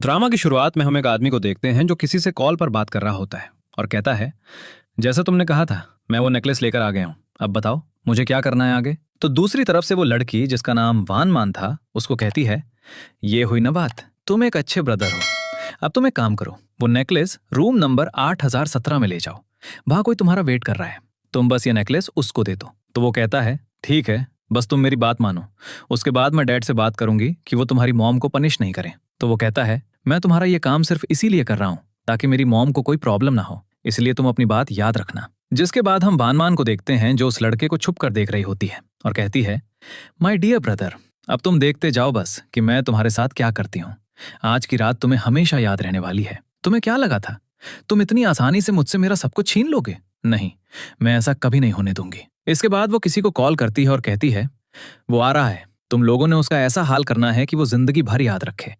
Drama की शुरुआत में हम एक आदमी को देखते हैं जो किसी से कॉल पर बात कर रहा होता है और कहता है, जैसा तुमने कहा था मैं वो नेकलेस लेकर आ गया हूँ, अब बताओ मुझे क्या करना है आगे। तो दूसरी तरफ से वो लड़की जिसका नाम वान मान था उसको कहती है, ये हुई ना बात, तुम एक अच्छे ब्रदर हो। अब तुम एक काम करो, वो नेकलेस रूम नंबर 8017 में ले जाओ, वहां कोई तुम्हारा वेट कर रहा है, तुम बस ये नेकलेस उसको दे दो। तो वो कहता है, ठीक है, बस तुम मेरी बात मानो, उसके बाद मैं डैड से बात करूंगी कि वो तुम्हारी मॉम को पनिश नहीं करें। तो वो कहता है, मैं तुम्हारा ये काम सिर्फ इसीलिए कर रहा हूं ताकि मेरी मॉम को कोई प्रॉब्लम ना हो, इसलिए तुम अपनी बात याद रखना। जिसके बाद हम बानमान को देखते हैं जो उस लड़के को छुप कर देख रही होती है और कहती है, माय डियर ब्रदर, अब तुम देखते जाओ बस कि मैं तुम्हारे साथ क्या करती हूँ। आज की रात तुम्हें हमेशा याद रहने वाली है। तुम्हें क्या लगा था तुम इतनी आसानी से मुझसे मेरा सब कुछ छीन लोगे? नहीं, मैं ऐसा कभी नहीं होने दूंगी। इसके बाद वो किसी को कॉल करती है और कहती है, वो आ रहा है, तुम लोगों ने उसका ऐसा हाल करना है कि वो जिंदगी भर याद रखे,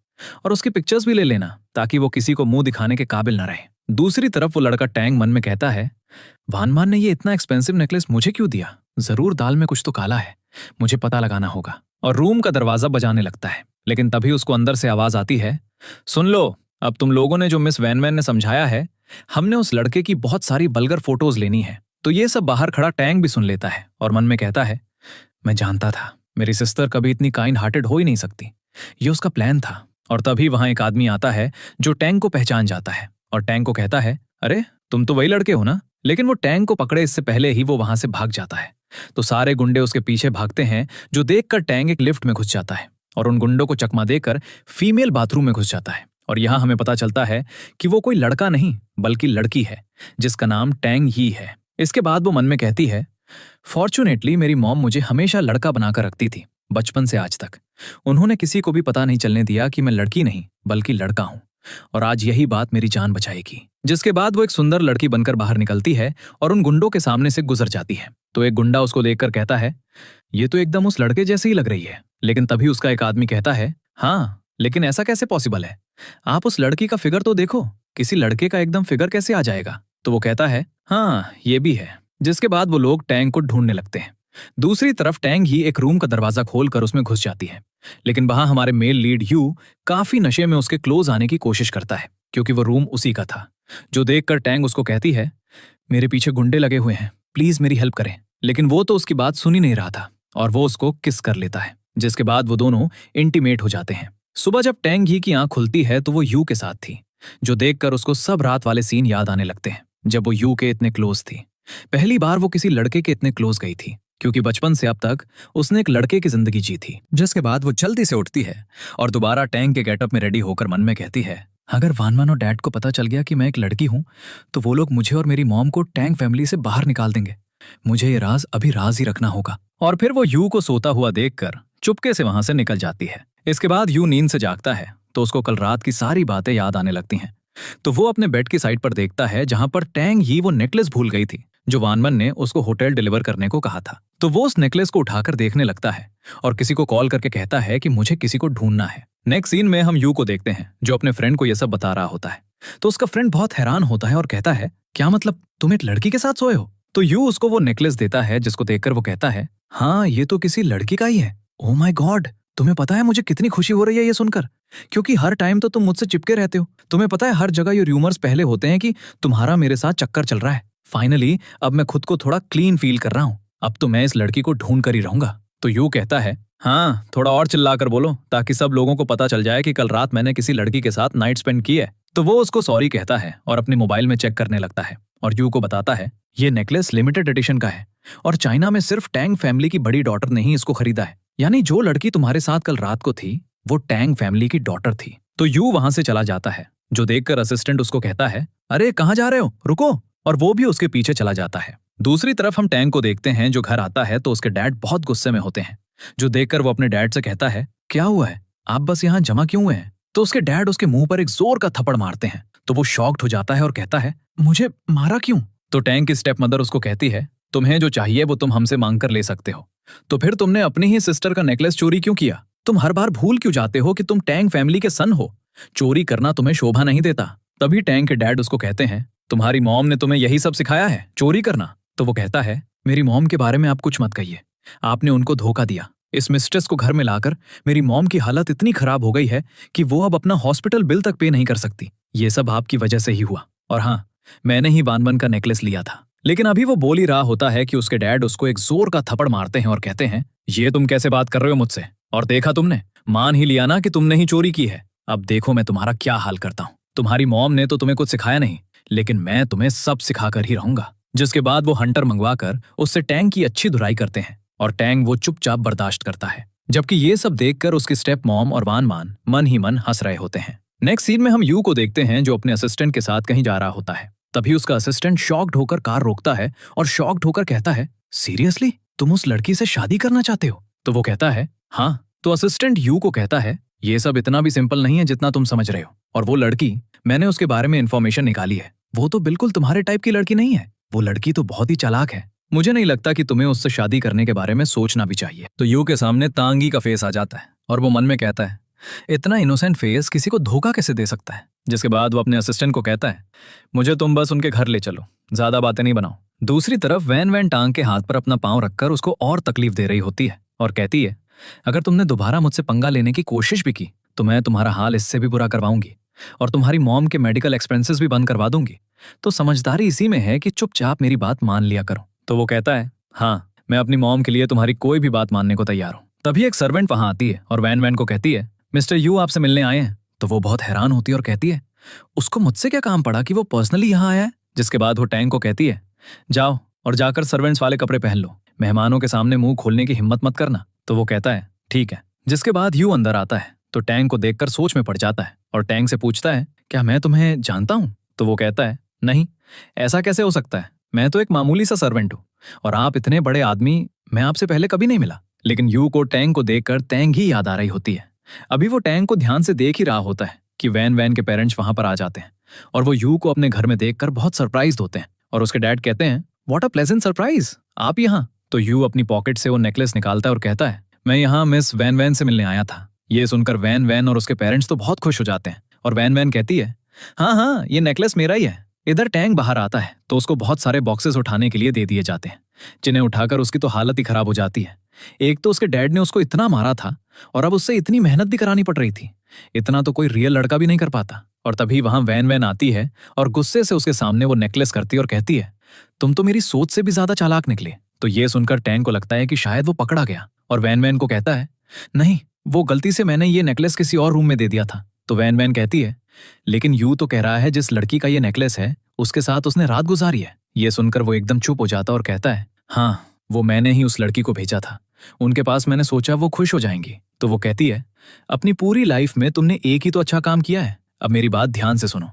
और उसकी पिक्चर्स भी ले लेना ताकि वो किसी को मुंह दिखाने के काबिल न रहे। दूसरी तरफ वो लड़का टैंग मन में कहता है, वानमान ने ये इतना एक्सपेंसिव नेकलेस मुझे क्यों दिया? जरूर दाल में कुछ तो काला है, मुझे पता लगाना होगा। और रूम का दरवाजा बजाने लगता है, लेकिन तभी उसको अंदर से आवाज आती है, सुन लो, अब तुम लोगों ने जो मिस वैनमैन ने समझाया है, हमने उस लड़के की बहुत सारी वल्गर फोटोज लेनी है। तो ये सब बाहर खड़ा टैंग भी सुन लेता है और मन में कहता है, मैं जानता था मेरी सिस्टर कभी इतनी काइंड हार्टेड हो ही नहीं सकती, ये उसका प्लान था। और तभी वहां एक आदमी आता है जो टैंग को पहचान जाता है और टैंग को कहता है, अरे तुम तो वही लड़के हो ना। लेकिन वो टैंग को पकड़े इससे पहले ही वो वहां से भाग जाता है। तो सारे गुंडे उसके पीछे भागते हैं, जो देखकर टैंग एक लिफ्ट में घुस जाता है और उन गुंडों को चकमा देकर फीमेल बाथरूम में घुस जाता है। और यहां हमें पता चलता है कि वो कोई लड़का नहीं बल्कि लड़की है जिसका नाम टैंग ही है। इसके बाद वो मन में कहती है, फॉर्चुनेटली मेरी मॉम मुझे हमेशा लड़का बनाकर रखती थी, बचपन से आज तक। उन्होंने किसी को भी पता नहीं चलने दिया कि मैं लड़की नहीं बल्कि लड़का हूं, और आज यही बात मेरी जान बचाएगी। जिसके बाद वो एक सुंदर लड़की बनकर बाहर निकलती है और उन गुंडों के सामने से गुजर जाती है। तो एक गुंडा उसको देखकर कहता है, ये तो एकदम उस लड़के जैसी ही लग रही है। लेकिन तभी उसका एक आदमी कहता है, हाँ, लेकिन ऐसा कैसे पॉसिबल है? आप उस लड़की का फिगर तो देखो, किसी लड़के का एकदम फिगर कैसे आ जाएगा? तो वो कहता है, हाँ ये भी है। जिसके बाद वो लोग टैंग को ढूंढने लगते हैं। दूसरी तरफ टैंग ही एक रूम का दरवाजा खोलकर उसमें घुस जाती है, लेकिन वहां हमारे मेल लीड यू काफी नशे में उसके क्लोज आने की कोशिश करता है क्योंकि वो रूम उसी का था। जो देखकर टैंग उसको कहती है, मेरे पीछे गुंडे लगे हुए हैं, प्लीज मेरी हेल्प करें। लेकिन वो तो उसकी बात सुन ही नहीं रहा था और वो उसको किस कर लेता है। जिसके बाद वो दोनों इंटीमेट हो जाते हैं। सुबह जब टैंग ही की आंख खुलती है तो वो यू के साथ थी, जो देखकर उसको सब रात वाले सीन याद आने लगते हैं जब वो यू के इतने क्लोज थी। पहली बार वो किसी लड़के के इतने क्लोज गई थी क्योंकि बचपन से अब तक उसने एक लड़के की जिंदगी जी थी। जिसके बाद वो जल्दी से उठती है और दोबारा टैंक के गेटअप में रेडी होकर मन में कहती है, अगर वानमान और डैड को पता चल गया कि मैं एक लड़की हूं तो वो लोग मुझे और मेरी मॉम को टैंक फैमिली से बाहर निकाल देंगे। मुझे ये राज अभी राज ही रखना होगा। और फिर वो यू को सोता हुआ देखकर चुपके से वहां से निकल जाती है। इसके बाद यू नींद से जागता है तो उसको कल रात की सारी बातें याद आने लगती हैं। तो वो अपने बेड की साइड पर देखता है जहां पर टैंग ही वो नेकलेस भूल गई थी जो वानमन ने उसको होटल डिलीवर करने को कहा था। तो वो उस नेकलेस को उठाकर देखने लगता है और किसी को कॉल करके कहता है कि मुझे किसी को ढूंढना है। नेक्स्ट सीन में हम यू को देखते हैं जो अपने फ्रेंड को यह सब बता रहा होता है। तो उसका फ्रेंड बहुत हैरान होता है और कहता है, क्या मतलब तुम एक लड़की के साथ सोए हो? तो यू उसको वो नेकलेस देता है जिसको देखकर वो कहता है, हाँ ये तो किसी लड़की का ही है। ओह माय गॉड, तुम्हें पता है मुझे कितनी खुशी हो रही है ये सुनकर, क्योंकि हर टाइम तो तुम मुझसे चिपके रहते हो। तुम्हें पता है हर जगह ये र्यूमर्स पहले होते हैं कि तुम्हारा मेरे साथ चक्कर चल रहा है। फाइनली अब मैं खुद को थोड़ा क्लीन फील कर रहा हूँ, अब तो मैं इस लड़की को ढूंढ कर ही रहूंगा। तो यू कहता है, हाँ थोड़ा और चिल्लाकर बोलो ताकि सब लोगों को पता चल जाए कि कल रात मैंने किसी लड़की के साथ नाइट स्पेंड की है। तो वो उसको सॉरी कहता है और अपने मोबाइल में चेक करने लगता है और यू को बताता है, ये नेकलेस लिमिटेड एडिशन का है और चाइना में सिर्फ टैंग फैमिली की बड़ी डॉटर ने ही इसको खरीदा है। यानी जो लड़की तुम्हारे साथ कल रात को थी वो टैंग फैमिली की डॉटर थी। तो यू वहां से चला जाता है, जो देखकर असिस्टेंट उसको कहता है, अरे कहाँ जा रहे हो, रुको। और वो भी उसके पीछे चला जाता है। दूसरी तरफ हम टैंग को देखते हैं जो घर आता है तो उसके डैड बहुत गुस्से में होते हैं, जो देखकर वो अपने डैड से कहता है, क्या हुआ है, आप बस यहाँ जमा क्यों हुए हैं? तो उसके डैड उसके मुंह पर एक जोर का थप्पड़ मारते हैं। तो वो शॉक्ड हो जाता है और कहता है, मुझे मारा क्यों? तो टैंग की स्टेप मदर उसको कहती है, तुम्हें जो चाहिए वो तुम हमसे मांग कर ले सकते हो। तो फिर तुमने अपनी ही सिस्टर का नेकलेस चोरी क्यों किया? तुम हर बार भूल क्यों जाते हो कि तुम टैंग फैमिली के सन हो? चोरी करना तुम्हें शोभा नहीं देता। तभी टैंग के डैड उसको कहते हैं, तुम्हारी मॉम ने तुम्हें यही सब सिखाया है, चोरी करना? तो वो कहता है, मेरी मॉम के बारे में आप कुछ मत कहिए, आपने उनको धोखा दिया। इस मिस्ट्रेस को घर में लाकर मेरी मॉम की हालत इतनी खराब हो गई है कि वो अब अपना हॉस्पिटल बिल तक पे नहीं कर सकती। ये सब आपकी वजह से ही हुआ। और हाँ, मैंने ही वान का नेकलेस लिया था। लेकिन अभी वो बोल ही रहा होता है कि उसके डैड उसको एक जोर का थप्पड़ मारते हैं और कहते हैं, ये तुम कैसे बात कर रहे हो मुझसे? और देखा तुमने, मान ही लिया ना कि तुमने ही चोरी की है। अब देखो मैं तुम्हारा क्या हाल करता हूँ। तुम्हारी मॉम ने तो तुम्हें कुछ सिखाया नहीं, लेकिन मैं तुम्हें सब सिखाकर ही रहूंगा। जिसके बाद वो हंटर मंगवाकर उससे टैंग की अच्छी धुलाई करते हैं और टैंग वो चुपचाप बर्दाश्त करता है। जबकि ये सब देखकर उसकी स्टेप मॉम और वान मान मन ही मन हंस रहे होते हैं। नेक्स्ट सीन में हम यू को देखते हैं जो अपने असिस्टेंट के साथ कहीं जा रहा होता है। तभी उसका असिस्टेंट शॉक्ड होकर कार रोकता है और शॉक्ड होकर कहता है, सीरियसली तुम उस लड़की से शादी करना चाहते हो? तो वो कहता है, हाँ। तो असिस्टेंट यू को कहता है, ये सब इतना भी सिंपल नहीं है जितना तुम समझ रहे हो। और वो लड़की, मैंने उसके बारे में इंफॉर्मेशन निकाली है, वो तो बिल्कुल तुम्हारे टाइप की लड़की नहीं है। वो लड़की तो बहुत ही चालाक है। मुझे नहीं लगता कि तुम्हें उससे शादी करने के बारे में सोचना भी चाहिए। तो यू के सामने तांगी का फेस आ जाता है और वो मन में कहता है, इतना इनोसेंट फेस किसी को धोखा कैसे दे सकता है? जिसके बाद वो अपने असिस्टेंट को कहता है, मुझे तुम बस उनके घर ले चलो, ज्यादा बातें नहीं बनाओ। दूसरी तरफ वैन वैन टांग के हाथ पर अपना पांव रखकर उसको और तकलीफ दे रही होती है और कहती है, अगर तुमने दोबारा मुझसे पंगा लेने की कोशिश भी की तो मैं तुम्हारा हाल इससे भी बुरा करवाऊंगी और तुम्हारी मॉम के मेडिकल एक्सपेंसेस भी बंद करवा दूंगी। तो समझदारी इसी में है कि चुपचाप मेरी बात मान लिया करो। तो वो कहता है, हाँ, मैं अपनी मॉम के लिए तुम्हारी कोई भी बात मानने को तैयार हूँ। तभी एक सर्वेंट वहां आती है और वैन वैन को कहती है, मिस्टर यू आपसे मिलने आए हैं। तो वो बहुत हैरान होती है और कहती है, उसको मुझसे क्या काम पड़ा कि वो पर्सनली यहाँ आया है? जिसके बाद वो टैंग को कहती है, जाओ और जाकर सर्वेंट्स वाले कपड़े पहन लो, मेहमानों के सामने मुंह खोलने की हिम्मत मत करना। तो वो कहता है, ठीक है। जिसके बाद यू अंदर आता है तो टैंग को देखकर सोच में पड़ जाता है और टैंग से पूछता है, क्या मैं तुम्हें जानता हूँ? तो वो कहता है, नहीं, ऐसा कैसे हो सकता है? मैं तो एक मामूली सा सर्वेंट हूँ और आप इतने बड़े आदमी, मैं आपसे पहले कभी नहीं मिला। लेकिन यू को टैंग को देखकर टैंग ही याद आ रही होती है। अभी वो टैंग को ध्यान से देख ही रहा होता है कि वैन वैन के पेरेंट्स वहां पर आ जाते हैं और वो यू को अपने घर में देखकर बहुत सरप्राइज होते हैं और उसके डैड कहते हैं, व्हाट अ प्लेजेंट सरप्राइज, आप यहाँ? तो यू अपनी पॉकेट से वो नेकलेस निकालता है और कहता है, मैं यहाँ मिस वैन वैन से मिलने आया था। ये सुनकर वैन वैन और उसके पेरेंट्स तो बहुत खुश हो जाते हैं और वैन वैन कहती है, हाँ हाँ, ये नेकलेस मेरा ही है। इधर टैंग बाहर आता है तो उसको बहुत सारे बॉक्सेस उठाने के लिए दे दिए जाते हैं, जिन्हें उठाकर उसकी तो हालत ही खराब हो जाती है। एक तो उसके डैड ने उसको इतना मारा था और अब उससे इतनी मेहनत भी करानी पड़ रही थी। इतना तो कोई रियल लड़का भी नहीं कर पाता। और तभी वहां वैन वैन आती है और गुस्से से उसके सामने वो नेकलेस करती है और कहती है, तुम तो मेरी सोच से भी ज्यादा चालाक निकले। तो ये सुनकर टैंग को लगता है कि शायद वो पकड़ा गया और वैन वैन को कहता है, नहीं, वो गलती से मैंने ये नेकलेस किसी और रूम में दे दिया था। तो वैन वैन कहती है, लेकिन यू तो कह रहा है जिस लड़की का ये नेकलेस है उसके साथ उसने रात गुजारी है। ये सुनकर वो एकदम चुप हो जाता और कहता है, हाँ, वो मैंने ही उस लड़की को भेजा था, उनके पास मैंने सोचा वो खुश हो जाएंगी। तो वो कहती है, अपनी पूरी लाइफ में तुमने एक ही तो अच्छा काम किया है। अब मेरी बात ध्यान से सुनो,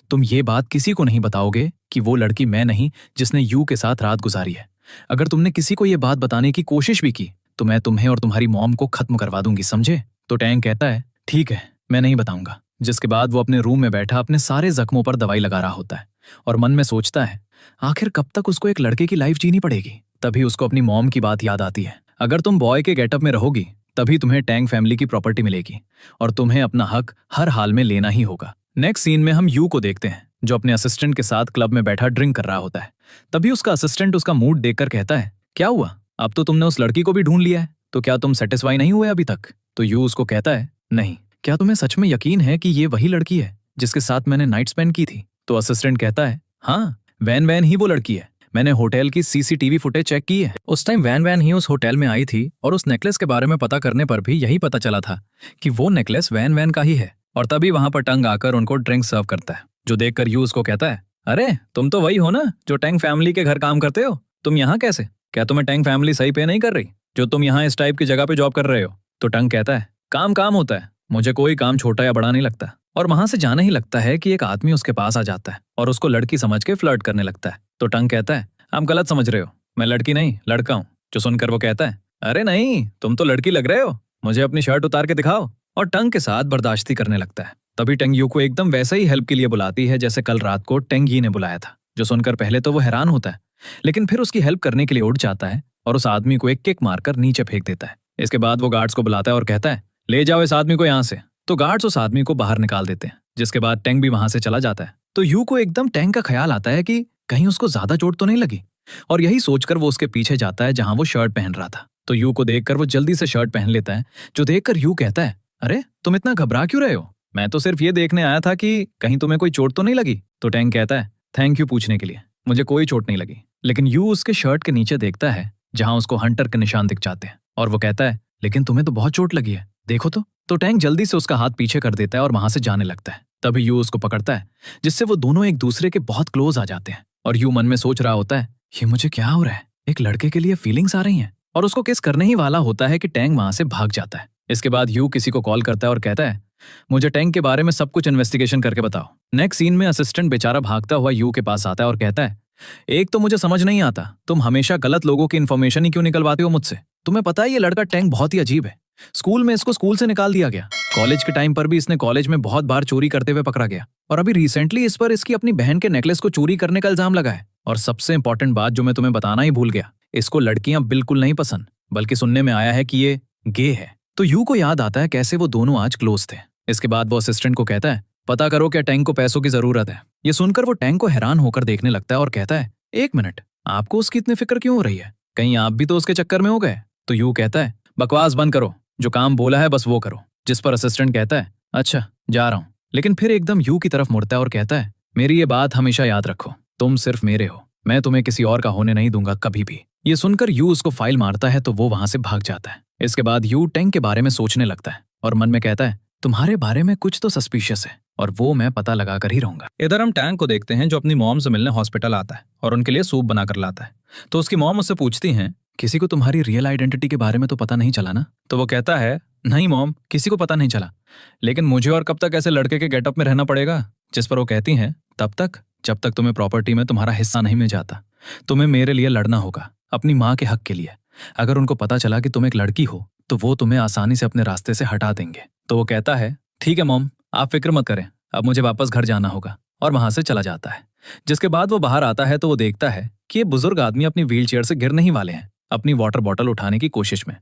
तुम ये बात किसी को नहीं बताओगे कि वो लड़की मैं नहीं जिसने यू के साथ रात गुजारी है। अगर तुमने किसी को ये बात बताने की कोशिश भी की तो मैं तुम्हें और तुम्हारी मॉम को खत्म करवा दूंगी, समझे? तो टैंग कहता है, ठीक है, मैं नहीं बताऊंगा। जिसके बाद वो अपने रूम में बैठा अपने सारे जख्मों पर दवाई लगा रहा होता है और मन में सोचता है, आखिर कब तक उसको एक लड़के की लाइफ जीनी पड़ेगी। तभी उसको अपनी मॉम की बात याद आती है, अगर तुम बॉय के गेटअप में रहोगी तभी तुम्हें टैंग फैमिली की प्रॉपर्टी मिलेगी और तुम्हें अपना हक हर हाल में लेना ही होगा। नेक्स्ट सीन में हम यू को देखते हैं जो अपने असिस्टेंट के साथ क्लब में बैठा ड्रिंक कर रहा होता है। तभी उसका असिस्टेंट उसका मूड देखकर कहता है, क्या हुआ, अब तो तुमने उस लड़की को भी ढूंढ लिया है, तो क्या तुम सेटिस्फाई नहीं हुए अभी तक? तो यू उसको कहता है, नहीं, क्या तुम्हें सच में यकीन है कि ये वही लड़की है जिसके साथ मैंने नाइट स्पेंड की थी? तो असिस्टेंट कहता है, हाँ, वैन वैन ही वो लड़की है, मैंने होटल की सीसीटीवी फुटेज चेक की है। उस टाइम वैन वैन ही उस होटल में आई थी और उस नेकलेस के बारे में पता करने पर भी यही पता चला था कि वो नेकलेस वैन वैन का ही है। और तभी वहां पर टंग आकर उनको ड्रिंक सर्व करता है, जो देखकर यू उसको कहता है, अरे तुम तो वही हो ना जो टैंग फैमिली के घर काम करते हो, तुम यहाँ कैसे? क्या तुम्हें टैंग फैमिली सही पे नहीं कर रही जो तुम यहाँ इस टाइप की जगह पे जॉब कर रहे हो? तो टंग कहता है, काम काम होता है, मुझे कोई काम छोटा या बड़ा नहीं लगता। और वहां से जाना ही लगता है कि एक आदमी उसके पास आ जाता है और उसको लड़की समझ के फ्लर्ट करने लगता है। तो टंग कहता है, आप गलत समझ रहे हो, मैं लड़की नहीं लड़का हूँ। जो सुनकर वो कहता है, अरे नहीं, तुम तो लड़की लग रहे हो, मुझे अपनी शर्ट उतार के दिखाओ। और टंग के साथ बर्दाश्ती करने लगता है। तभी टंग यू को एकदम वैसा ही हेल्प के लिए बुलाती है जैसे कल रात को टंग ही ने बुलाया था। जो सुनकर पहले तो वो हैरान होता है, लेकिन फिर उसकी हेल्प करने के लिए उठ जाता है और उस आदमी को एक किक मारकर नीचे फेंक देता है। इसके बाद वो गार्ड्स को बुलाता है और कहता है, ले जाओ इस आदमी को यहाँ से। तो गार्ड्स उस आदमी को बाहर निकाल देते हैं, जिसके बाद टैंग भी वहां से चला जाता है। तो यू को एकदम टैंग का ख्याल आता है कि कहीं उसको ज्यादा चोट तो नहीं लगी, और यही सोचकर वो उसके पीछे जाता है जहां वो शर्ट पहन रहा था। तो यू को देखकर वो जल्दी से शर्ट पहन लेता है, जो देखकर यू कहता है, अरे तुम इतना घबरा क्यों रहे हो? मैं तो सिर्फ ये देखने आया था कि कहीं तुम्हें कोई चोट तो नहीं लगी। तो टैंग कहता है, थैंक यू पूछने के लिए, मुझे कोई चोट नहीं लगी। लेकिन यू उसके शर्ट के नीचे देखता है जहां उसको हंटर के निशान दिख जाते हैं, और वो कहता है, लेकिन तुम्हें तो बहुत चोट लगी है, देखो तो। टैंग जल्दी से उसका हाथ पीछे कर देता है और वहां से जाने लगता है। तभी यू उसको पकड़ता है, जिससे वो दोनों एक दूसरे के बहुत क्लोज आ जाते हैं। और यू मन में सोच रहा होता है, ये मुझे क्या हो रहा है, एक लड़के के लिए फीलिंग्स आ रही हैं। और उसको किस करने ही वाला होता है कि टैंग वहां से भाग जाता है। इसके बाद यू किसी को कॉल करता है और कहता है, मुझे टैंग के बारे में सब कुछ इन्वेस्टिगेशन करके बताओ। नेक्स्ट सीन में असिस्टेंट बेचारा भागता हुआ यू के पास आता है और कहता है, एक तो मुझे समझ नहीं आता, तुम हमेशा गलत लोगों की इन्फॉर्मेशन ही क्यों निकलवाते हो मुझसे। तुम्हें पता है ये लड़का टैंग बहुत ही अजीब है। स्कूल में इसको स्कूल से निकाल दिया गया, कॉलेज के टाइम पर भी इसने कॉलेज में बहुत बार चोरी करते हुए पकड़ा गया, और अभी रिसेंटली इस पर इसकी अपनी बहन के नेकलेस को चोरी करने का इल्जाम लगा है। और सबसे इंपॉर्टेंट बात जो मैं तुम्हें बताना ही भूल गया, इसको लड़कियां बिल्कुल नहीं पसंद, बल्कि सुनने में आया है कि ये गे है। तो यू को याद आता है कैसे वो दोनों आज क्लोज थे। इसके बाद वो असिस्टेंट को कहता है, पता करो क्या टैंग को पैसों की जरूरत है। ये सुनकर वो टैंग को हैरान होकर देखने लगता है और कहता है, एक मिनट, आपको उसकी इतनी फिक्र क्यों हो रही है? कहीं आप भी तो उसके चक्कर में हो गए? तो यू कहता है, बकवास बंद करो, जो काम बोला है बस वो करो। जिस पर असिस्टेंट कहता है, अच्छा जा रहा हूं। लेकिन फिर एकदम यू की तरफ मुड़ता है और कहता है, मेरी ये बात हमेशा याद रखो, तुम सिर्फ मेरे हो, मैं तुम्हें किसी और का होने नहीं दूंगा कभी भी। ये सुनकर यू उसको फाइल मारता है तो वो वहां से भाग जाता है। इसके बाद यू टैंग के बारे में सोचने लगता है और मन में कहता है, तुम्हारे बारे में कुछ तो सस्पिशियस है और वो मैं पता लगा कर ही रहूंगा। इधर हम टैंग को देखते हैं जो अपनी मॉम से मिलने हॉस्पिटल आता है और उनके लिए सूप बनाकर लाता है। तो उसकी मॉम उससे पूछती हैं, किसी को तुम्हारी रियल आइडेंटिटी के बारे में तो पता नहीं चला ना? तो वो कहता है, नहीं मॉम, किसी को पता नहीं चला, लेकिन मुझे और कब तक ऐसे लड़के के गेटअप में रहना पड़ेगा? जिस पर वो कहती हैं, तब तक जब तक तुम्हें प्रॉपर्टी में तुम्हारा हिस्सा नहीं मिल जाता। तुम्हें मेरे लिए लड़ना होगा, अपनी माँ के हक के लिए। अगर उनको पता चला कि तुम एक लड़की हो तो वो तुम्हें आसानी से अपने रास्ते से हटा देंगे। तो वो कहता है, ठीक है मॉम, आप फिक्र मत करें, अब मुझे वापस घर जाना होगा। और वहां से चला जाता है। जिसके बाद वो बाहर आता है तो वो देखता है कि ये बुजुर्ग आदमी अपनी व्हीलचेयर से गिरने ही वाले हैं अपनी वाटर बॉटल उठाने की कोशिश में।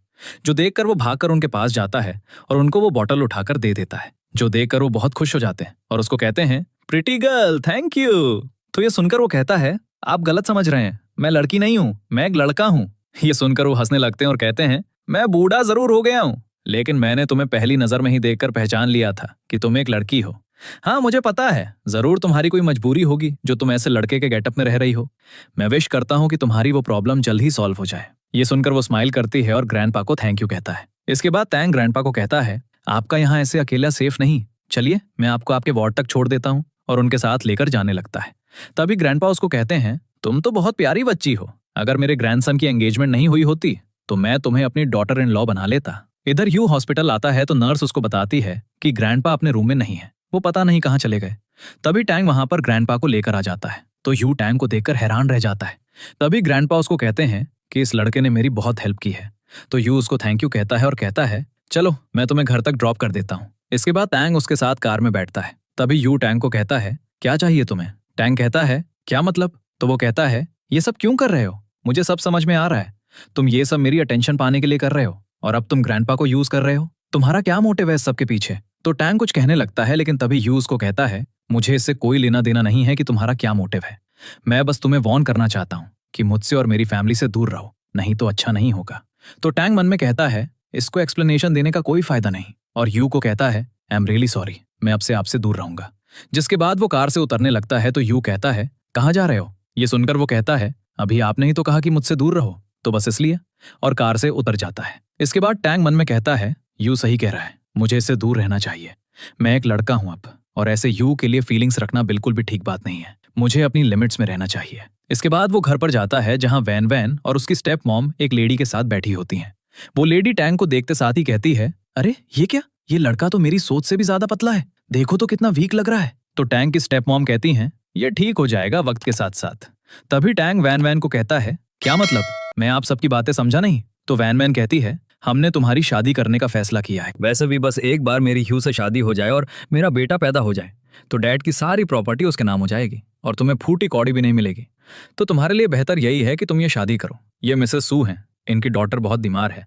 जो देखकर वो भागकर उनके पास जाता है और उनको वो बॉटल उठाकर दे देता है। जो देखकर वो बहुत खुश हो जाते हैं और उसको कहते हैं, प्रिटी गर्ल, थैंक यू। तो ये सुनकर वो कहता है, आप गलत समझ रहे हैं, मैं लड़की नहीं हूं, मैं एक लड़का हूं। ये सुनकर वो हंसने लगते हैं और कहते हैं, मैं बूढ़ा जरूर हो गया हूं, लेकिन मैंने तुम्हें पहली नजर में ही देखकर पहचान लिया था कि तुम एक लड़की हो। हाँ मुझे पता है, जरूर तुम्हारी कोई मजबूरी होगी जो तुम ऐसे लड़के के गेटअप में रह रही हो। मैं विश करता हूं कि तुम्हारी वो प्रॉब्लम जल्द ही सॉल्व हो जाए। ये सुनकर वो स्माइल करती है और ग्रैंडपा को थैंक यू कहता है। इसके बाद टैंग ग्रैंडपा को कहता है, आपका यहाँ ऐसे अकेला सेफ नहीं, चलिए मैं आपको आपके वार्ड तक छोड़ देता हूँ, और उनके साथ लेकर जाने लगता है। तभी ग्रैंडपा उसको कहते हैं, तुम तो बहुत प्यारी बच्ची हो, अगर मेरे ग्रैंडसन की एंगेजमेंट नहीं हुई होती तो मैं तुम्हें अपनी डॉटर इन लॉ बना लेता। इधर यू हॉस्पिटल आता है तो नर्स उसको बताती है कि ग्रैंडपा अपने रूम में नहीं है, वो पता नहीं कहाँ चले गए। तभी टैंग वहां पर ग्रैंडपा को लेकर आ जाता है तो यू टैंग को देखकर हैरान रह जाता है। तभी ग्रैंडपा उसको कहते हैं कि इस लड़के ने मेरी बहुत हेल्प की है। तो यू उसको थैंक यू कहता है और कहता है, चलो मैं तुम्हें घर तक ड्रॉप कर देता हूँ। इसके बाद टैंग उसके साथ कार में बैठता है। तभी यू टैंग को कहता है, क्या चाहिए तुम्हें? टैंग कहता है, क्या मतलब? तो वो कहता है, ये सब क्यों कर रहे हो? मुझे सब समझ में आ रहा है, तुम ये सब मेरी अटेंशन पाने के लिए कर रहे हो और अब तुम ग्रैंडपा को यूज कर रहे हो। तुम्हारा क्या मोटिव है इस सब के पीछे? तो टैंग कुछ कहने लगता है, लेकिन तभी यू उसको कहता है, मुझे इससे कोई लेना देना नहीं है कि तुम्हारा क्या मोटिव है। मैं बस तुम्हें वार्न करना चाहता हूँ कि मुझसे और मेरी फैमिली से दूर रहो, नहीं तो अच्छा नहीं होगा। तो टैंग मन में कहता है, इसको एक्सप्लेनेशन देने का कोई फायदा नहीं, और यू को कहता है, आई एम रियली सॉरी, मैं अब से आपसे दूर रहूंगा। जिसके बाद वो कार से उतरने लगता है तो यू कहता है, कहाँ जा रहे हो? ये सुनकर वो कहता है, अभी आपने ही तो कहा कि मुझसे दूर रहो, तो बस इसलिए, और कार से उतर जाता है। इसके बाद टैंग मन में कहता है, यू सही कह रहा है, मुझे इससे दूर रहना चाहिए। मैं एक लड़का हूं अब, और ऐसे यू के लिए फीलिंग्स रखना बिल्कुल भी ठीक बात नहीं है। मुझे अपनी लिमिट्स में रहना चाहिए। इसके बाद वो घर पर जाता है जहां वैन वैन और उसकी स्टेप मॉम एक लेडी के साथ बैठी होती हैं। वो लेडी टैंग को देखते साथ ही कहती है, अरे ये क्या, ये लड़का तो मेरी सोच से भी ज्यादा पतला है, देखो तो कितना वीक लग रहा है। तो टैंग की स्टेप मॉम कहती हैं, ये ठीक हो जाएगा वक्त के साथ साथ। तभी टैंग वैन वैन को कहता है, क्या मतलब, मैं आप सबकी बातें समझा नहीं। तो वैन वैन कहती है, हमने तुम्हारी शादी करने का फैसला किया है। वैसे भी बस एक बार मेरी ह्यू से शादी हो जाए और मेरा बेटा पैदा हो जाए तो डैड की सारी प्रॉपर्टी उसके नाम हो जाएगी और तुम्हें फूटी कौड़ी भी नहीं मिलेगी। तो तुम्हारे लिए बेहतर यही है कि तुम ये शादी करो। ये मिसेस सू हैं, इनकी डॉटर बहुत बीमार है,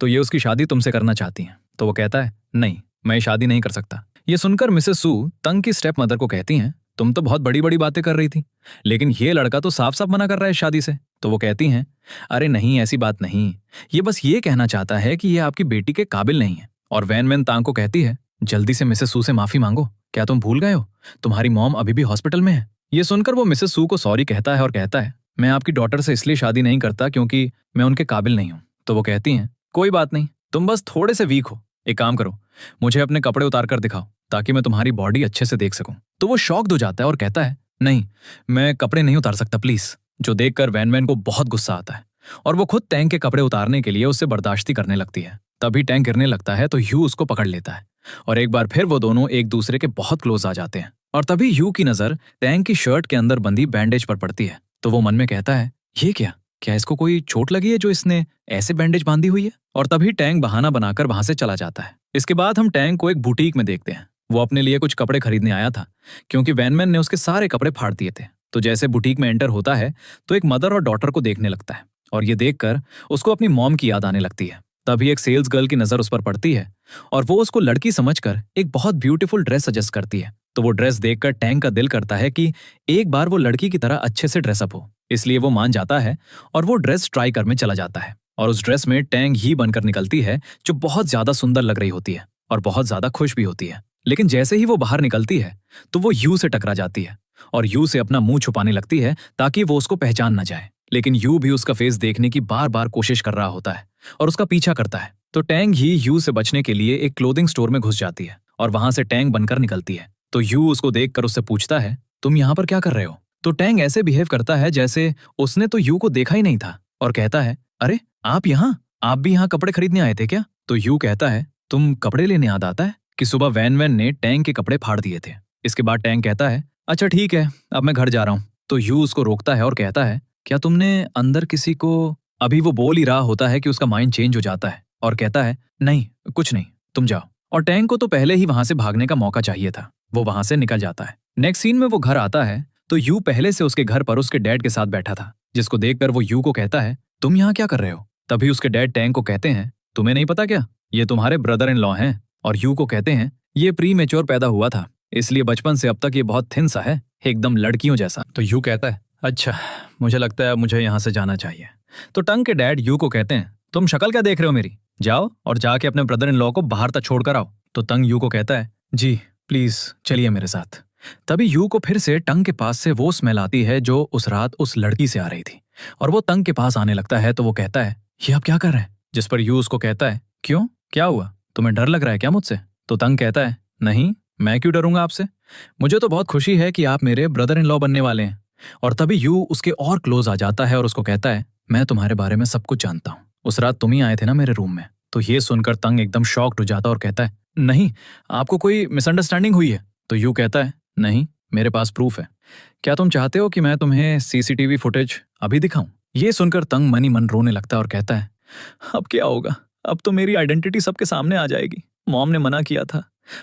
तो ये उसकी शादी तुमसे करना चाहती हैं। तो वो कहता है, नहीं, मैं शादी नहीं कर सकता। ये सुनकर मिसेस सू तंग की स्टेप मदर को कहती हैं, तुम तो बहुत बड़ी बड़ी बातें कर रही थी, लेकिन ये लड़का तो साफ साफ मना कर रहा है शादी से। तो वो कहती हैं, अरे नहीं ऐसी बात नहीं, ये बस ये कहना चाहता है कि ये आपकी बेटी के काबिल नहीं है। और वैन मैन तांग को कहती है, जल्दी से मिसेस सू से माफी मांगो, क्या तुम भूल गए हो तुम्हारी मॉम अभी भी हॉस्पिटल में है। ये सुनकर वो मिसेस सू को सॉरी कहता है और कहता है, मैं आपकी डॉटर से इसलिए शादी नहीं करता क्योंकि मैं उनके काबिल नहीं हूं। तो वो कहती हैं, कोई बात नहीं, तुम बस थोड़े से वीक हो, एक काम करो, मुझे अपने कपड़े उतार कर दिखाओ ताकि मैं तुम्हारी बॉडी अच्छे से देख सकूं। तो वो शॉक्ड हो जाता है और कहता है, नहीं मैं कपड़े नहीं उतार सकता प्लीज। जो देखकर वैन मैन को बहुत गुस्सा आता है और वो खुद टैंक के कपड़े उतारने के लिए उससे बर्दाश्ती करने लगती है। तभी टैंक गिरने लगता है तो ह्यू उसको पकड़ लेता है और एक बार फिर वो दोनों एक दूसरे के बहुत क्लोज आ जाते हैं। और तभी ह्यू की नजर टैंक की शर्ट के अंदर बंधी बैंडेज पर पड़ती है। तो वो मन में कहता है, ये क्या इसको कोई चोट लगी है जो इसने ऐसे बैंडेज बांधी हुई है। और तभी टैंक बहाना बनाकर वहां से चला जाता है। इसके बाद हम टैंक को एक बुटीक में देखते हैं। वो अपने लिए कुछ कपड़े खरीदने आया था क्योंकि वैनमैन ने उसके सारे कपड़े फाड़ दिए थे। तो जैसे बुटीक में एंटर होता है तो एक मदर और डॉटर को देखने लगता है और ये देखकर उसको अपनी मॉम की याद आने लगती है। तभी एक सेल्स गर्ल की नजर उस पर पड़ती है और वो उसको लड़की समझकर एक बहुत ब्यूटीफुल ड्रेस सजेस्ट करती है। तो वो ड्रेस देखकर टैंक का दिल करता है कि एक बार वो लड़की की तरह अच्छे से ड्रेसअप हो, इसलिए वो मान जाता है और वो ड्रेस ट्राई कर में चला जाता है। और उस ड्रेस में टैंक ही बनकर निकलती है जो बहुत ज्यादा सुंदर लग रही होती है और बहुत ज्यादा खुश भी होती है। लेकिन जैसे ही वो बाहर निकलती है तो वो यू से टकरा जाती है और यू से अपना मुंह छुपाने लगती है ताकि वो उसको पहचान न जाए। लेकिन यू भी उसका फेस देखने की बार बार कोशिश कर रहा होता है और उसका पीछा करता है। तो टैंग ही यू से बचने के लिए एक क्लोथिंग स्टोर में घुस जाती है और वहां से टैंग बनकर निकलती है। तो यू उसको देखकर उससे पूछता है, तुम यहाँ पर क्या कर रहे हो। तो टैंग ऐसे बिहेव करता है जैसे उसने तो यू को देखा ही नहीं था और कहता है, अरे आप भी यहाँ कपड़े खरीदने आए थे क्या। तो यू कहता है, तुम कपड़े लेने याद आता है कि सुबह वैन ने टैंग के कपड़े फाड़ दिए थे। इसके बाद टैंग कहता है, अच्छा ठीक है, अब मैं घर जा रहा हूँ। तो यू उसको रोकता है और कहता है, क्या तुमने अंदर किसी को। अभी वो बोल ही रहा होता है कि उसका माइंड चेंज हो जाता है और कहता है, नहीं कुछ नहीं, तुम जाओ। और टैंग को तो पहले ही वहां से भागने का मौका चाहिए था, वो वहां से निकल जाता है। नेक्स्ट सीन में वो घर आता है तो यू पहले से उसके घर पर उसके डैड के साथ बैठा था, जिसको देखकर वो यू को कहता है, तुम यहाँ क्या कर रहे हो। तभी उसके डैड टैंग को कहते हैं, तुम्हें नहीं पता क्या, ये तुम्हारे ब्रदर इन लॉ हैं। और यू को कहते हैं, ये प्री मेच्योर पैदा हुआ था, इसलिए बचपन से अब तक ये बहुत थिन सा है, एकदम लड़कियों जैसा। तो यू कहता है, अच्छा मुझे लगता है मुझे यहाँ से जाना चाहिए। तो टंग के डैड यू को कहते हैं, तुम शक्ल क्या देख रहे हो मेरी, जाओ और जाके अपने ब्रदर इन लॉ को बाहर तक छोड़ कर आओ। तो तंग यू को कहता है, जी प्लीज चलिए मेरे साथ। तभी यू को फिर से टंग के पास से वो स्मेल आती है जो उस रात उस लड़की से आ रही थी और वो तंग के पास आने लगता है। तो वो कहता है, ये आप क्या कर रहे हैं। जिस पर यू उसको कहता है, क्यों क्या हुआ, तुम्हें डर लग रहा है क्या मुझसे। तो तंग कहता है, नहीं मैं क्यों डरूंगा आपसे, मुझे तो बहुत खुशी है कि आप मेरे ब्रदर इन लॉ बनने वाले हैं। और तभी यू उसके और क्लोज आ जाता है और उसको कहता है, मैं तुम्हारे बारे में सब कुछ जानता हूँ, उस रात तुम ही आए थे ना मेरे रूम में। तो ये सुनकर तंग एकदम शॉक्ड हो जाता और कहता है, नहीं आपको कोई मिसअंडरस्टैंडिंग हुई है। तो यू कहता है, नहीं मेरे पास प्रूफ है, क्या तुम चाहते हो कि मैं तुम्हें सीसीटीवी फुटेज अभी दिखाऊं। ये सुनकर तंग मन ही मन रोने लगता है और कहता है, अब क्या होगा, अब तो मेरी आइडेंटिटी सबके सामने आ जाएगी, मॉम ने मना किया था,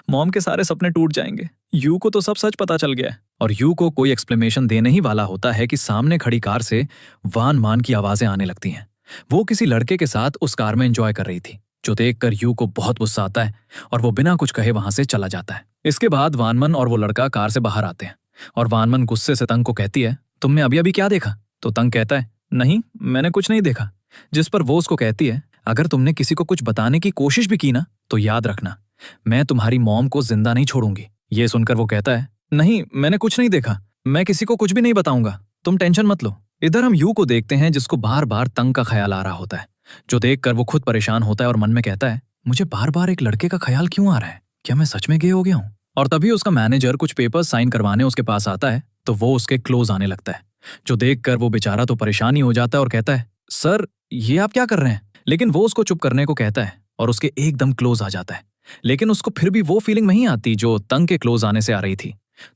मॉम के सारे सपने टूट जाएंगे, यू को तो सब सच पता चल गया है। और यू को कोई एक्सप्लेनेशन देने ही वाला होता है कि सामने खड़ी कार से वान मान की आवाजें आने लगती हैं। वो किसी लड़के के साथ उस कार में एंजॉय कर रही थी, जो देखकर यू को बहुत गुस्सा आता है और वो बिना कुछ कहे वहां से चला जाता है। इसके बाद वानमन और वो लड़का कार से बाहर आते हैं और वानमन गुस्से से तंग को कहती है, तुमने अभी अभी क्या देखा। तो तंग कहता है, नहीं मैंने कुछ नहीं देखा। जिस पर वो उसको कहती है, अगर तुमने किसी को कुछ बताने की कोशिश भी की ना तो याद रखना मैं तुम्हारी मॉम को जिंदा नहीं छोड़ूंगी। ये सुनकर वो कहता है, नहीं मैंने कुछ नहीं देखा, मैं किसी को कुछ भी नहीं बताऊंगा, तुम टेंशन मत लो। इधर हम यू को देखते हैं जिसको बार बार तंग का ख्याल आ रहा होता है, जो देखकर वो खुद परेशान होता है और मन में कहता है, मुझे बार बार एक लड़के का ख्याल क्यों आ रहा है, क्या मैं सच में गे हो गया हूँ। और तभी उसका मैनेजर कुछ पेपर्स साइन करवाने उसके पास आता है तो वो उसके क्लोज आने लगता है, जो देखकर वो बेचारा तो परेशान ही हो जाता है और कहता है, सर ये आप क्या कर रहे हैं। लेकिन वो उसको चुप करने को कहता है और उसके एकदम क्लोज आ जाता है, लेकिन उसको फिर भी वो फीलिंग नहीं आती जो तंग के क्लोज आने से आ रही थी।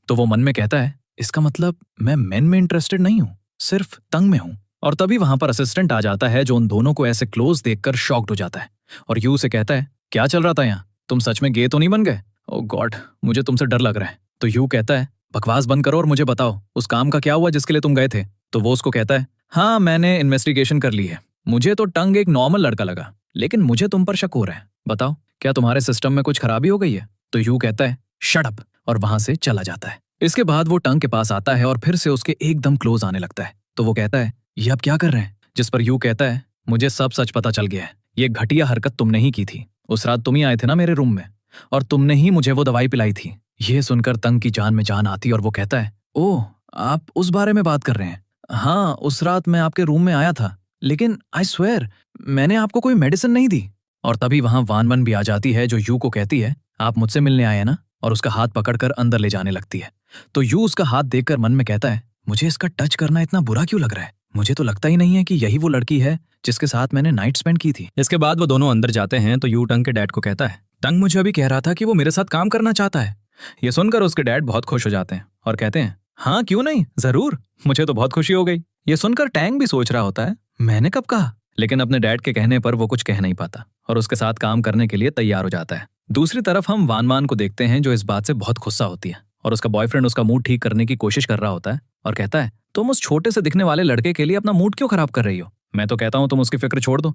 तो वो मन में कहता है, इसका मतलब मैं मेन में इंटरेस्टेड नहीं हूँ, सिर्फ तंग में हूँ। और तभी वहां पर असिस्टेंट आ जाता है जो उन दोनों को ऐसे क्लोज देखकर शॉक्ड हो जाता है और यू से कहता है, क्या चल रहा था यहाँ, तुम सच में गे तो नहीं बन गए। ओह गॉड मुझे तुमसे डर लग रहा है। तो यू कहता है, बकवास बंद करो और मुझे बताओ उस काम का क्या हुआ जिसके लिए तुम गए थे। तो वो उसको कहता है, हाँ मैंने इन्वेस्टिगेशन कर ली है, मुझे तो टंग एक नॉर्मल लड़का लगा, लेकिन मुझे तुम पर शक हो रहा है, बताओ क्या तुम्हारे सिस्टम में कुछ खराबी हो गई है। तो यू कहता है, शट अप, और वहां से चला जाता है। इसके बाद वो टंग के पास आता है और फिर से उसके एकदम क्लोज आने लगता है। तो वो कहता है, ये आप क्या कर रहे हैं? जिस पर यू कहता है, मुझे सब सच पता चल गया है। ये घटिया हरकत तुमने ही की थी। उस रात तुम ही आए थे ना मेरे रूम में, और तुमने ही मुझे वो दवाई पिलाई थी। ये सुनकर तंग की जान में जान आती और वो कहता है, ओह, आप उस बारे में बात कर रहे हैं? हाँ, उस रात मैं आपके रूम में आया था, लेकिन आई स्वेयर मैंने आपको कोई मेडिसिन नहीं दी। और तभी वहां वानवन भी आ जाती है, जो यू को कहती है, आप मुझसे मिलने आए हैं ना, और उसका हाथ पकड़कर अंदर ले जाने लगती है। तो यू उसका हाथ देखकर मन में कहता है, मुझे इसका टच करना इतना बुरा क्यों लग रहा है? मुझे तो लगता ही नहीं है कि यही वो लड़की है जिसके साथ मैंने नाइट स्पेंड की थी। इसके बाद वो दोनों अंदर जाते हैं तो यू टंग के डैड को कहता है, टंग मुझे अभी कह रहा था कि वो मेरे साथ काम करना चाहता है। ये सुनकर उसके डैड बहुत खुश हो जाते हैं और कहते हैं, हाँ क्यों नहीं, जरूर, मुझे तो बहुत खुशी हो गई। ये सुनकर टैंग भी सोच रहा होता है, मैंने कब कहा? लेकिन अपने डैड के कहने पर वो कुछ कह नहीं पाता और उसके साथ काम करने के लिए तैयार हो जाता है। दूसरी तरफ हम वान को देखते हैं, जो इस बात से बहुत गुस्सा होती है और उसका बॉयफ्रेंड उसका मूड ठीक करने की कोशिश कर रहा होता है और कहता है, तुम उस छोटे से दिखने वाले लड़के के लिए अपना मूड क्यों खराब कर रही हो? मैं तो कहता हूं तुम उसकी फिक्र छोड़ दो।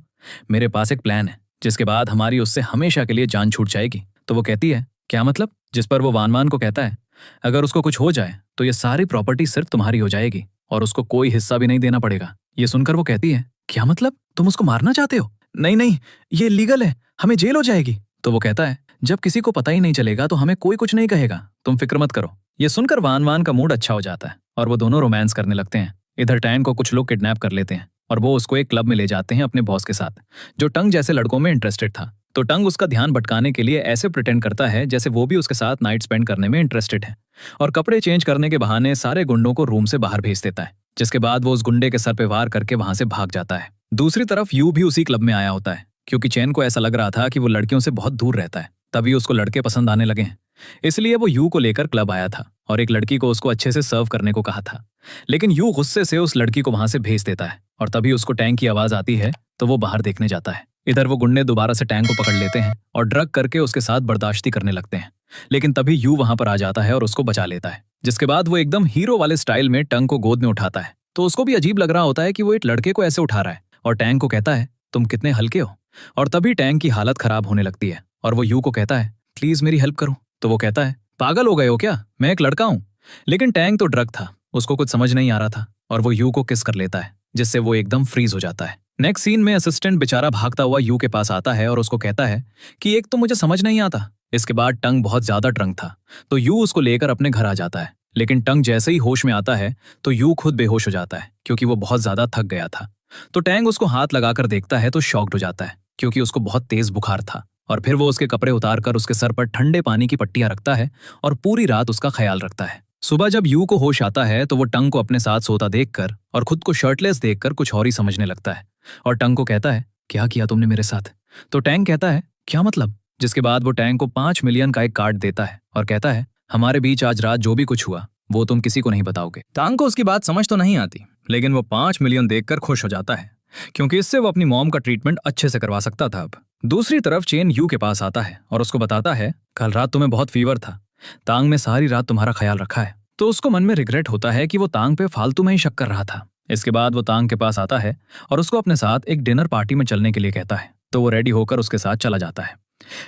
मेरे पास एक प्लान है जिसके बाद हमारी उससे हमेशा के लिए जान छूट जाएगी। तो वो कहती है, क्या मतलब? जिस पर वो वान को कहता है, अगर उसको कुछ हो जाए तो ये सारी प्रॉपर्टी सिर्फ तुम्हारी हो जाएगी और उसको कोई हिस्सा भी नहीं देना पड़ेगा। ये सुनकर वो कहती है, क्या मतलब? तुम उसको मारना चाहते हो? नहीं नहीं, ये इलीगल है, हमें जेल हो जाएगी। तो वो कहता है, जब किसी को पता ही नहीं चलेगा तो हमें कोई कुछ नहीं कहेगा, तुम फिक्र मत करो। ये सुनकर वान का मूड अच्छा हो जाता है और वो दोनों रोमांस करने लगते हैं। इधर टैन को कुछ लोग किडनैप कर लेते हैं और वो उसको एक क्लब में ले जाते हैं अपने बॉस के साथ, जो टंग जैसे लड़कों में इंटरेस्टेड था। तो टंग उसका ध्यान भटकाने के लिए ऐसे प्रिटेंड करता है जैसे वो भी उसके साथ नाइट स्पेंड करने में इंटरेस्टेड है और कपड़े चेंज करने के बहाने सारे गुंडों को रूम से बाहर भेज देता है, जिसके बाद वो उस गुंडे के सर पे वार करके वहां से भाग जाता है। दूसरी तरफ यू भी उसी क्लब में आया होता है, क्योंकि चैन को ऐसा लग रहा था कि वो लड़कियों से बहुत दूर रहता है, तभी उसको लड़के पसंद आने लगे हैं। इसलिए वो यू को लेकर क्लब आया था और एक लड़की को उसको अच्छे से सर्व करने को कहा था। लेकिन यू गुस्से से उस लड़की को वहां से भेज देता है और तभी उसको टैंक की आवाज आती है, तो वो बाहर देखने जाता है। इधर वो गुंडे दोबारा से टैंक को पकड़ लेते हैं और ड्रग करके उसके साथ बर्दाश्ती करने लगते हैं। लेकिन तभी यू वहां पर आ जाता है और उसको बचा लेता है, जिसके बाद वो एकदम हीरो वाले स्टाइल में टंग को गोद में उठाता है। तो उसको भी अजीब लग रहा होता है कि वो एक लड़के को ऐसे उठा रहा है और टैंक को कहता है, तुम कितने हल्के हो। और तभी टैंक की हालत खराब होने लगती है और वो यू को कहता है, प्लीज मेरी हेल्प करो। तो वो कहता है, पागल हो गए हो क्या, मैं एक लड़का हूं। लेकिन टैंक तो ड्रग था, उसको कुछ समझ नहीं आ रहा था और वो यू को किस कर लेता है, जिससे वो एकदम फ्रीज हो जाता है। नेक्स्ट सीन में असिस्टेंट बेचारा भागता हुआ यू के पास आता है और उसको कहता है कि एक तो मुझे समझ नहीं आता। इसके बाद टंग बहुत ज्यादा ड्रंक था, तो यू उसको लेकर अपने घर आ जाता है। लेकिन टंग जैसे ही होश में आता है तो यू खुद बेहोश हो जाता है, क्योंकि वो बहुत ज्यादा थक गया था। तो टैंग उसको हाथ लगाकर देखता है तो शॉक्ड हो जाता है, क्योंकि उसको बहुत तेज बुखार था। और फिर वो उसके कपड़े उतारकर उसके सर पर ठंडे पानी की पट्टियां रखता है और पूरी रात उसका ख्याल रखता है। सुबह जब यू को होश आता है तो वो टंग को अपने साथ सोता देखकर और खुद को शर्टलेस देखकर कुछ और ही समझने लगता है और टंग को कहता है, क्या किया तुमने मेरे साथ? तो टैंग कहता है, क्या मतलब? जिसके बाद वो टैंग को 5 मिलियन का एक कार्ड देता है और कहता है, हमारे बीच आज रात जो भी कुछ हुआ वो तुम किसी को नहीं बताओगे। टैंग को उसकी बात समझ तो नहीं आती, लेकिन वो 5 मिलियन देखकर खुश हो जाता है, क्योंकि इससे वो अपनी मॉम का ट्रीटमेंट अच्छे से करवा सकता था अब। दूसरी तरफ चेन यू के पास आता है और उसको बताता है, कल रात तुम्हें बहुत फीवर था, तांग ने सारी रात तुम्हारा ख्याल रखा है। तो उसको मन में रिग्रेट होता है कि वो तांग पे फालतू में ही शक कर रहा था। इसके बाद वो तांग के पास आता है और उसको अपने साथ एक डिनर पार्टी में चलने के लिए कहता है, तो वो रेडी होकर उसके साथ चला जाता है।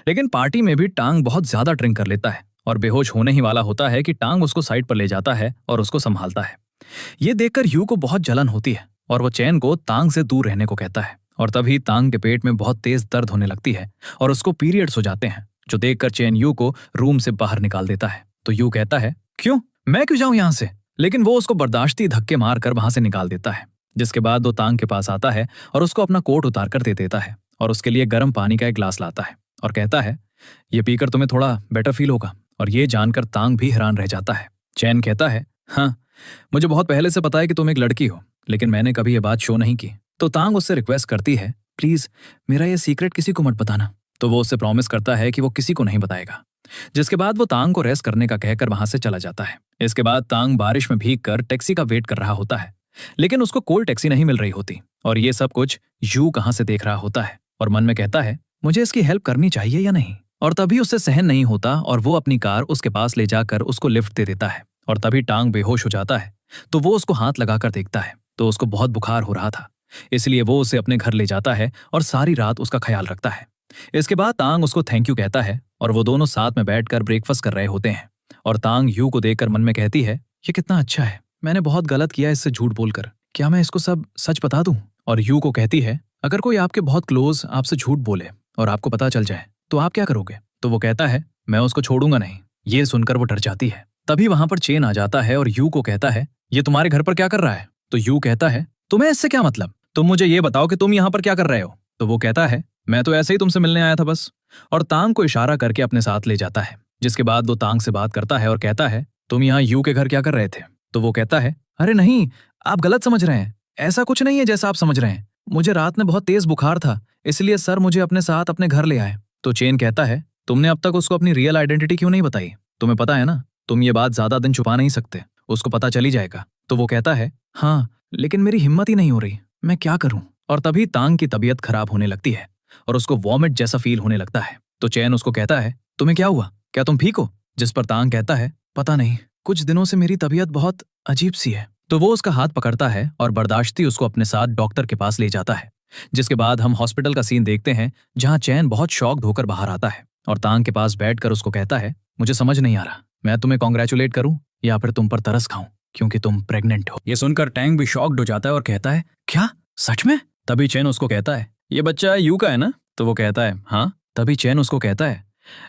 लेकिन पार्टी में भी टांग बहुत ज्यादा ड्रिंक कर लेता है और बेहोश होने ही वाला होता है कि टांग उसको साइड पर ले जाता है और उसको संभालता है। ये देखकर यू को बहुत जलन होती है और वो चैन को तांग से दूर रहने को कहता है और तभी तांग के पेट में बहुत तेज दर्द होने लगती है और उसको पीरियड्स हो जाते हैं, जो देखकर चैन यू को रूम से बाहर निकाल देता है। तो यू कहता है, क्यों, मैं क्यों जाऊं यहां से? लेकिन वो उसको बर्दाश्ती धक्के मारकर वहां से निकाल देता है। जिसके बाद वो तांग के पास आता है और उसको अपना कोट उतार कर दे देता है और उसके लिए गर्म पानी का एक ग्लास लाता है और कहता है, ये पीकर तुम्हें थोड़ा बेटर फील होगा। और ये जानकर तांग भी हैरान रह जाता है। चैन कहता है, हाँ, मुझे बहुत पहले से पता है कि तुम एक लड़की हो, लेकिन मैंने कभी ये बात शो नहीं की। तो तांग उससे रिक्वेस्ट करती है, प्लीज मेरा ये सीक्रेट किसी को मत बताना। तो वो उससे प्रॉमिस करता है कि वो किसी को नहीं बताएगा। जिसके बाद वो तांग को रेस्ट करने का कहकर वहां से चला जाता है। इसके बाद तांग बारिश में भीगकर टैक्सी का वेट कर रहा होता है, लेकिन उसको कोई टैक्सी नहीं मिल रही होती और ये सब कुछ यू कहां से देख रहा होता है और मन में कहता है, मुझे इसकी हेल्प करनी चाहिए या नहीं। और तभी उससे सहन नहीं होता और वो अपनी कार उसके पास ले जाकर उसको लिफ्ट दे देता है और तभी टांग बेहोश हो जाता है। तो वो उसको हाथ लगाकर देखता है तो उसको बहुत बुखार हो रहा था, इसलिए वो उसे अपने घर ले जाता है और सारी रात उसका ख्याल रखता है। इसके बाद तांग उसको थैंक यू कहता है और वो दोनों साथ में बैठकर ब्रेकफास्ट कर रहे होते हैं और तांग यू को देखकर मन में कहती है, ये कितना अच्छा है, मैंने बहुत गलत किया इससे झूठ बोलकर, क्या मैं इसको सब सच बता दूं? और यू को कहती है, अगर कोई आपके बहुत क्लोज आपसे झूठ बोले और आपको पता चल जाए तो आप क्या करोगे? तो वो कहता है, मैं उसको छोड़ूंगा नहीं। ये सुनकर वो डर जाती है। तभी वहां पर चेन आ जाता है और यू को कहता है, ये तुम्हारे घर पर क्या कर रहा है? तो यू कहता है, तुम्हें इससे क्या मतलब? तुम मुझे ये बताओ कि तुम यहाँ पर क्या कर रहे हो? तो वो कहता है, मैं तो ऐसे ही तुमसे मिलने आया था बस। और तांग को इशारा करके अपने साथ ले जाता है। जिसके बाद वो तांग से बात करता है और कहता है, तुम यहाँ यू के घर क्या कर रहे थे? तो वो कहता है, अरे नहीं, आप गलत समझ रहे हैं, ऐसा कुछ नहीं है जैसा आप समझ रहे हैं। मुझे रात में बहुत तेज बुखार था, इसलिए सर मुझे अपने साथ अपने घर ले आए। तो चेन कहता है, तुमने अब तक उसको अपनी रियल आइडेंटिटी क्यों नहीं बताई? तुम्हें पता है ना, तुम ये बात ज्यादा दिन छुपा नहीं सकते, उसको पता चल ही जाएगा। तो वो कहता है, हाँ, लेकिन मेरी हिम्मत ही नहीं हो रही, मैं क्या करूं? और तभी तांग की तबीयत खराब होने लगती है और उसको वॉमिट जैसा फील होने लगता है। तो चैन उसको कहता है, तुम्हें क्या हुआ, क्या तुम ठीक हो? जिस पर तांग कहता है, पता नहीं, कुछ दिनों से मेरी तबीयत बहुत अजीब सी है। तो वो उसका हाथ पकड़ता है और बर्दाश्ती उसको अपने साथ डॉक्टर के पास ले जाता है। जिसके बाद हम हॉस्पिटल का सीन देखते हैं जहां चैन बहुत शॉक्ड होकर बाहर आता है और तांग के पास बैठकर उसको कहता है, मुझे समझ नहीं आ रहा, मैं तुम्हें कॉन्ग्रेचुलेट करूं या फिर तुम पर तरस खाऊं क्योंकि तुम प्रेग्नेंट हो। ये सुनकर टैंग भी शॉक्ड हो जाता है और कहता है, क्या सच में? तभी चैन उसको कहता है, ये बच्चा यू का है ना? तो वो कहता है, हाँ। तभी चैन उसको कहता है,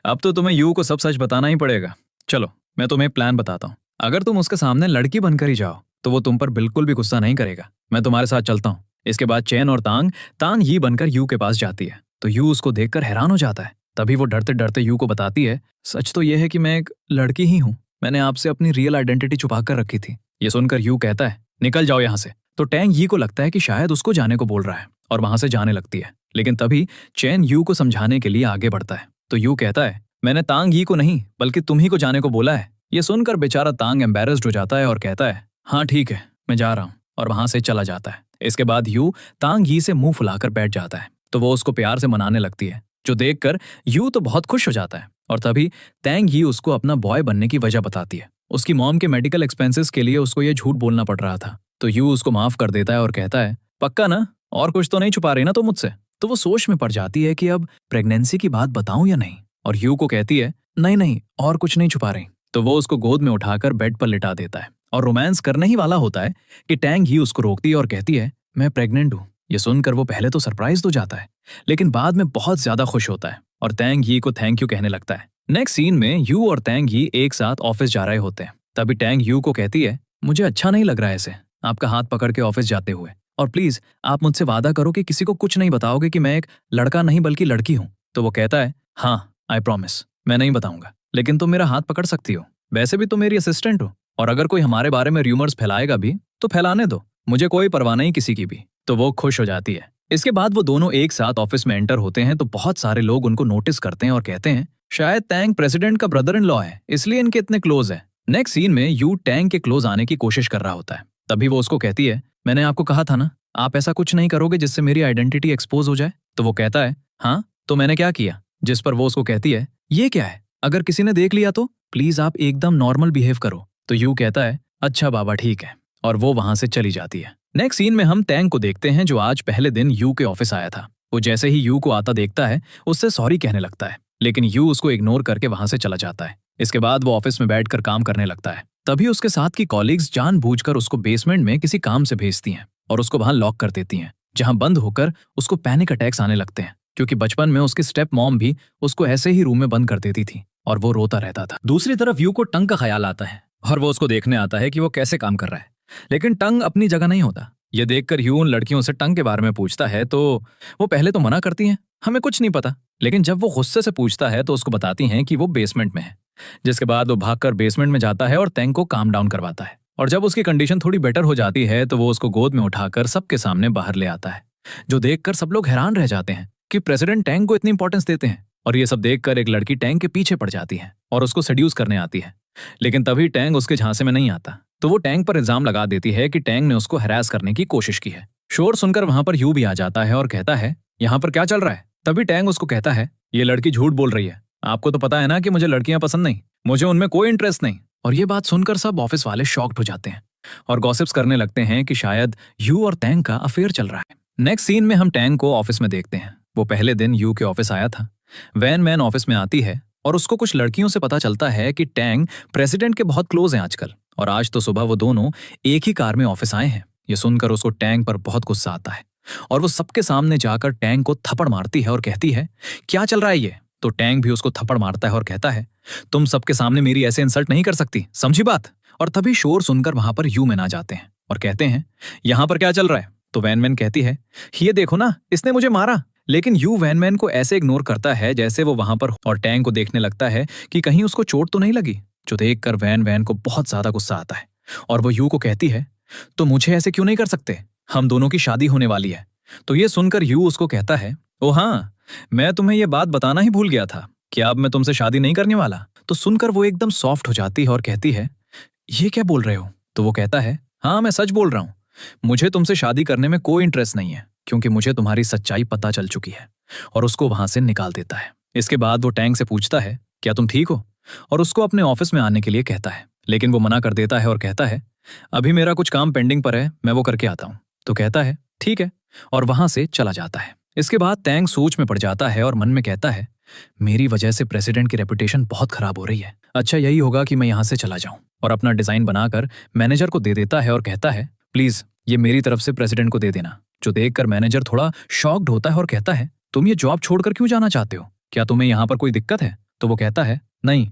अब तो तुम्हें यू को सब सच बताना ही पड़ेगा। चलो मैं तुम्हें प्लान बताता हूँ, अगर तुम उसके सामने लड़की बनकर ही जाओ तो वो तुम पर बिल्कुल भी गुस्सा नहीं करेगा, मैं तुम्हारे साथ चलता हूँ। इसके बाद चैन और तांग ही बनकर यू के पास जाती है। तो यू उसको देखकर हैरान हो जाता है। तभी वो डरते डरते यू को बताती है, सच तो यह है कि मैं एक लड़की ही हूँ, मैंने आपसे अपनी रियल आइडेंटिटी छुपा कर रखी थी। ये सुनकर यू कहता है, निकल जाओ यहाँ से। तो टैंग यी को लगता है कि शायद उसको जाने को बोल रहा है और वहां से जाने लगती है। लेकिन तभी चैन यू को समझाने के लिए आगे बढ़ता है। तो यू कहता है, मैंने तांग यी को नहीं बल्कि तुम ही को जाने को बोला है। ये सुनकर बेचारा तांग एम्बेरस्ड हो जाता है और कहता है, हाँ ठीक है, मैं जा रहा हूँ, और वहां से चला जाता है। इसके बाद यू तांग यी से मुंह फुलाकर बैठ जाता है। तो वो उसको प्यार से मनाने लगती है, जो देखकर यू तो बहुत खुश हो जाता है। और तभी तैंग यी उसको अपना बॉय बनने की वजह बताती है। उसकी मॉम के मेडिकल एक्सपेंसेस के लिए उसको ये झूठ बोलना पड़ रहा था। तो यू उसको माफ कर देता है और कहता है, पक्का ना, और कुछ तो नहीं छुपा रही ना तो मुझसे? तो वो सोच में पड़ जाती है कि अब प्रेगनेंसी की बात बताऊं या नहीं। और यू को कहती है, नहीं नहीं, और कुछ नहीं छुपा रही। तो वो उसको गोद में उठाकर बेड पर लिटा देता है और रोमांस करने ही वाला होता है कि टैंग ही उसको रोकती है और कहती है, मैं प्रेग्नेंट हूँ। ये सुनकर वो पहले तो सरप्राइज हो जाता है, लेकिन बाद में बहुत ज्यादा खुश होता है और तैंग ही को थैंक यू कहने लगता है। नेक्स्ट सीन में यू और तैंग ही एक साथ ऑफिस जा रहे होते हैं। तभी टैंग यू को कहती है, मुझे अच्छा नहीं लग रहा है ऐसे आपका हाथ पकड़ के ऑफिस जाते हुए, और प्लीज आप मुझसे वादा करो कि किसी को कुछ नहीं बताओगे कि मैं एक लड़का नहीं बल्कि लड़की हूँ। तो वो कहता है, हाँ आई प्रॉमिस, मैं नहीं बताऊंगा, लेकिन तुम मेरा हाथ पकड़ सकती हो, वैसे भी तुम मेरी असिस्टेंट हो, और अगर कोई हमारे बारे में र्यूमर्स फैलाएगा भी तो फैलाने दो, मुझे कोई परवाह नहीं किसी की भी। तो वो खुश हो जाती है। इसके बाद वो दोनों एक साथ ऑफिस में एंटर होते हैं तो बहुत सारे लोग उनको नोटिस करते हैं और कहते हैं, शायद टैंग प्रेसिडेंट का ब्रदर इन लॉ है, इसलिए इनके इतने क्लोज है। नेक्स्ट सीन में यू टैंग के क्लोज आने की कोशिश कर रहा होता है। तभी वो उसको कहती है, मैंने आपको कहा था ना, आप ऐसा कुछ नहीं करोगे जिससे मेरी आइडेंटिटी एक्सपोज हो जाए। तो वो कहता है, हाँ तो मैंने क्या किया? जिस पर वो उसको कहती है, ये क्या है, अगर किसी ने देख लिया तो प्लीज आप एकदम नॉर्मल बिहेव करो। तो यू कहता है, अच्छा बाबा ठीक है, और वो वहां से चली जाती है। नेक्स्ट सीन में हम टैंग को देखते हैं जो आज पहले दिन यू के ऑफिस आया था। वो जैसे ही यू को आता देखता है उससे सॉरी कहने लगता है, लेकिन यू उसको इग्नोर करके वहां से चला जाता है। इसके बाद वो ऑफिस में बैठकर काम करने लगता है। तभी उसके साथ की कॉलीग्स जानबूझकर उसको बेसमेंट में किसी काम से भेजती हैं और उसको वहां लॉक कर देती हैं, जहां बंद होकर उसको पैनिक अटैक्स आने लगते हैं, क्योंकि बचपन में उसकी स्टेप मॉम भी उसको ऐसे ही रूम में बंद कर देती थी और वो रोता रहता था। दूसरी तरफ यू को टंग का ख्याल आता है और वो उसको देखने आता है कि वो कैसे काम कर रहा है, लेकिन टंग अपनी जगह नहीं होता। ये देखकर यू उन लड़कियों से टंग के बारे में पूछता है तो वो पहले तो मना करती हैं, हमें कुछ नहीं पता, लेकिन जब वो गुस्से से पूछता है तो उसको बताती हैं कि वो बेसमेंट में है। जिसके बाद वो भागकर बेसमेंट में जाता है और टैंग को काम डाउन करवाता है, और जब उसकी कंडीशन थोड़ी बेटर हो जाती है तो वो उसको गोद में उठाकर सबके सामने बाहर ले आता है, जो देखकर सब लोग हैरान रह जाते हैं कि प्रेसिडेंट टैंग को इतनी इंपॉर्टेंस देते हैं। और ये सब देखकर एक लड़की टैंग के पीछे पड़ जाती है और उसको सेड्यूस करने आती है, लेकिन तभी टैंग उसके झांसे में नहीं आता। तो वो टैंग पर इल्जाम लगा देती है कि टैंग ने उसको हैरास करने की कोशिश की है। शोर सुनकर वहां पर यू भी आ जाता है और कहता है, यहाँ पर क्या चल रहा है? तभी टैंग उसको कहता है, ये लड़की झूठ बोल रही है, आपको तो पता है ना कि मुझे लड़कियां पसंद नहीं, मुझे उनमें कोई इंटरेस्ट नहीं। और ये बात सुनकर सब ऑफिस वाले शॉक्ड हो जाते हैं और गॉसिप्स करने लगते हैं कि शायद यू और टैंग का अफेयर चल रहा है। नेक्स्ट सीन में हम टैंग को ऑफिस में देखते हैं। वो पहले दिन यू के ऑफिस आया था। वैन मैन ऑफिस में आती है और उसको कुछ लड़कियों से पता चलता है कि टैंग प्रेसिडेंट के बहुत क्लोज हैं आजकल, और आज तो सुबह वो दोनों एक ही कार में ऑफिस आए हैं। ये सुनकर उसको टैंग पर बहुत गुस्सा आता है और वो सबके सामने जाकर टैंग को थप्पड़ मारती है और कहती है, क्या चल रहा है ये? तो टैंग भी उसको थप्पड़ मारता है और कहता है, तुम सबके सामने मेरी ऐसे इंसल्ट नहीं कर सकती, समझी बात? और तभी शोर सुनकर वहां पर यू मैन आ जाते हैं और कहते हैं, यहां पर क्या चल रहा है? तो वैन मैन कहती है, ये देखो ना, इसने मुझे मारा। लेकिन यू वैन मैन को ऐसे इग्नोर करता है जैसे वो वहां पर, और टैंग को देखने लगता है कि कहीं उसको चोट तो नहीं लगी, जो देखकर वैन वैन को बहुत ज्यादा गुस्सा आता है और वो यू को कहती है, तो मुझे ऐसे क्यों नहीं कर सकते, हम दोनों की शादी होने वाली है। तो ये सुनकर यू उसको कहता है, ओ हाँ, मैं तुम्हें ये बात बताना ही भूल गया था कि अब मैं तुमसे शादी नहीं करने वाला। तो सुनकर वो एकदम सॉफ्ट हो जाती है और कहती है, ये क्या बोल रहे हो? तो वो कहता है, हाँ मैं सच बोल रहा हूँ, मुझे तुमसे शादी करने में कोई इंटरेस्ट नहीं है, क्योंकि मुझे तुम्हारी सच्चाई पता चल चुकी है। और उसको वहां से निकाल देता है। इसके बाद वो टैंग से पूछता है, क्या तुम ठीक हो? और उसको अपने ऑफिस में आने के लिए कहता है, लेकिन वो मना कर देता है और कहता है, अभी मेरा कुछ काम पेंडिंग पर है, मैं वो करके आता हूँ। तो कहता है, ठीक है, और वहां से चला जाता है। इसके बाद टैंग सोच में पड़ जाता है और मन में कहता है, मेरी वजह से प्रेसिडेंट की रेपुटेशन बहुत खराब हो रही है, अच्छा यही होगा कि मैं यहाँ से चला जाऊं। और अपना डिजाइन बनाकर मैनेजर को दे देता है और कहता है, प्लीज ये मेरी तरफ से प्रेसिडेंट को दे देना। जो देखकर मैनेजर थोड़ा शॉक्ड होता है और कहता है, तुम ये जॉब छोड़कर क्यों जाना चाहते हो? क्या तुम्हें यहाँ पर कोई दिक्कत है? तो वो कहता है, नहीं,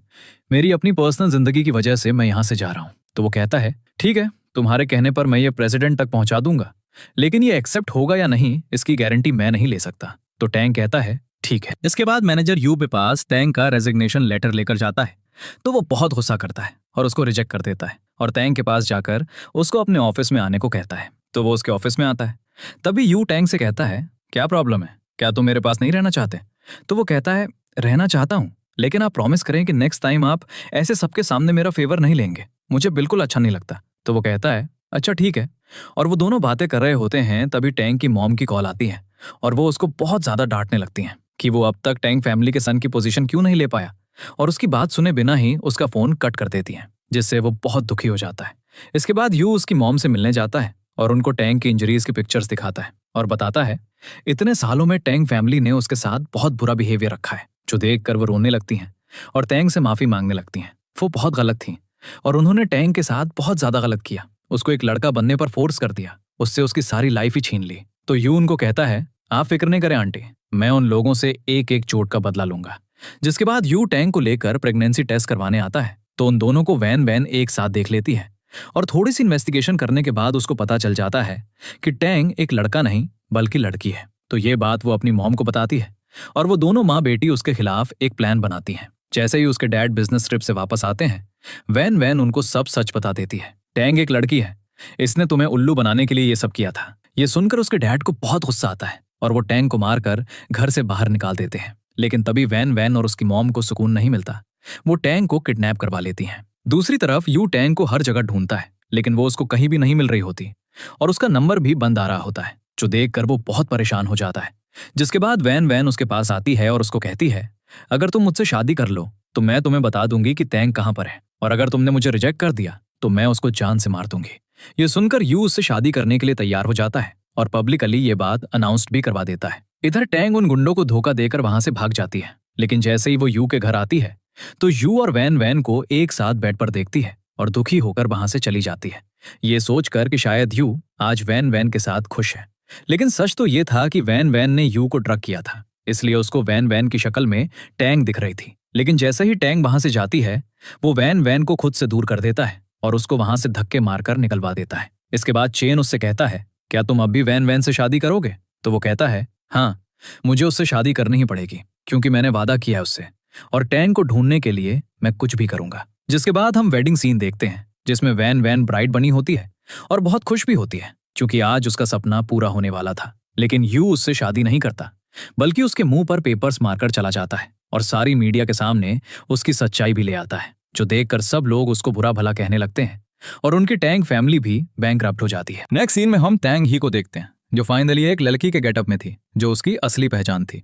मेरी अपनी पर्सनल जिंदगी की वजह से मैं यहाँ से जा रहा हूँ। तो वो कहता है, ठीक है, तुम्हारे कहने पर मैं ये प्रेसिडेंट तक पहुंचा दूंगा, लेकिन ये एक्सेप्ट होगा या नहीं इसकी गारंटी मैं नहीं ले सकता। तो टैंग कहता है, ठीक है। इसके बाद मैनेजर यू के पास टैंग का रेजिग्नेशन लेटर लेकर जाता है, तो वो बहुत गुस्सा करता है और उसको रिजेक्ट कर देता है और टैंग के पास जाकर उसको अपने ऑफिस में आने को कहता है। तो वो उसके ऑफिस में आता है। तभी यू टैंग से कहता है, क्या प्रॉब्लम है, क्या तुम मेरे पास नहीं रहना चाहते? तो वो कहता है, रहना चाहता हूँ, लेकिन आप प्रॉमिस करें कि नेक्स्ट टाइम आप ऐसे सबके सामने मेरा फेवर नहीं लेंगे, मुझे बिल्कुल अच्छा नहीं लगता। तो वो कहता है, अच्छा ठीक है। और वो दोनों बातें कर रहे होते हैं, तभी टैंग की मॉम की कॉल आती है और वो उसको बहुत ज्यादा डांटने लगती हैं कि वो अब तक टैंग फैमिली के सन की पोजीशन क्यों नहीं ले पाया, और उसकी बात सुने बिना ही उसका फोन कट कर देती हैं, जिससे वो बहुत दुखी हो जाता है। इसके बाद यू उसकी मॉम से मिलने जाता है और उनको टैंग की इंजरीज की पिक्चर्स दिखाता है और बताता है, इतने सालों में टैंग फैमिली ने उसके साथ बहुत बुरा बिहेवियर रखा है। जो देखकर वो रोने लगती हैं और टैंग से माफी मांगने लगती हैं। वो बहुत गलत थी और उन्होंने टैंग के साथ बहुत ज्यादा गलत किया, उसको एक लड़का बनने पर फोर्स कर दिया, उससे उसकी सारी लाइफ ही छीन ली। तो यू उनको कहता है, आप फिक्र नहीं करें आंटी, मैं उन लोगों से एक एक चोट का बदला लूंगा। जिसके बाद यू टैंग को लेकर प्रेगनेंसी टेस्ट करवाने आता है। तो उन दोनों को वैन वैन एक साथ देख लेती है और थोड़ी सी इन्वेस्टिगेशन करने के बाद उसको पता चल जाता है कि टैंग एक लड़का नहीं बल्कि लड़की है। तो ये बात वो अपनी मॉम को बताती है और वो दोनों माँ बेटी उसके खिलाफ एक प्लान बनाती हैं। जैसे ही उसके डैड बिजनेस ट्रिप से वापस आते हैं, वैन वैन उनको सब सच बता देती है। टैंग एक लड़की है, इसने तुम्हें उल्लू बनाने के लिए ये सब किया था। ये सुनकर उसके डैड को बहुत गुस्सा आता है और वो टैंग को मारकर घर से बाहर निकाल देते हैं। लेकिन तभी वैन वैन और उसकी मॉम को सुकून नहीं मिलता, वो टैंग को किडनैप करवा लेती हैं। दूसरी तरफ यू टैंग को हर जगह ढूंढता है, लेकिन वो उसको कहीं भी नहीं मिल रही होती और उसका नंबर भी बंद आ रहा होता है, जो देखकर वो बहुत परेशान हो जाता है। जिसके बाद वैन वैन उसके पास आती है और उसको कहती है, अगर तुम मुझसे शादी कर लो तो मैं तुम्हें बता दूंगी कि टैंग कहां पर है, और अगर तुमने मुझे रिजेक्ट कर दिया तो मैं उसको जान से मार दूंगी। ये सुनकर यू उससे शादी करने के लिए तैयार हो जाता है और पब्लिकली ये बात अनाउंस्ड भी करवा देता है। इधर टैंग उन गुंडों को धोखा देकर वहां से भाग जाती है, लेकिन जैसे ही वो यू के घर आती है तो यू और वैन वैन को एक साथ बेड पर देखती है और दुखी होकर वहां से चली जाती है, ये सोचकर कि शायद यू आज वैन वैन के साथ खुश है। लेकिन सच तो ये था कि वैन वैन ने यू को ड्रग किया था, इसलिए उसको वैन वैन की शक्ल में टैंग दिख रही थी। लेकिन जैसे ही टैंग वहां से जाती है, वो वैन वैन को खुद से दूर कर देता है और उसको वहां से धक्के मारकर निकलवा देता है। इसके बाद चेन उससे कहता है, क्या तुम अब भी वैन वैन से शादी करोगे? तो वो कहता है, हाँ, मुझे उससे शादी करनी ही पड़ेगी, क्योंकि मैंने वादा किया है उससे, और टैंग को ढूंढने के लिए मैं कुछ भी करूंगा। जिसके बाद हम वेडिंग सीन देखते हैं, जिसमें वैन वैन ब्राइड बनी होती है और बहुत खुश भी होती है, क्योंकि आज उसका सपना पूरा होने वाला था। लेकिन यू उससे शादी नहीं करता, बल्कि उसके मुंह पर पेपर्स मारकर चला जाता है और सारी मीडिया के सामने उसकी सच्चाई भी ले आता है, जो देखकर सब लोग उसको बुरा भला कहने लगते हैं और उनकी टैंग फैमिली भी बैंकरप्ट हो जाती है। नेक्स्ट सीन में हम टैंग ही को देखते हैं, जो फाइनली एक लड़की के गेटअप में थी, जो उसकी असली पहचान थी,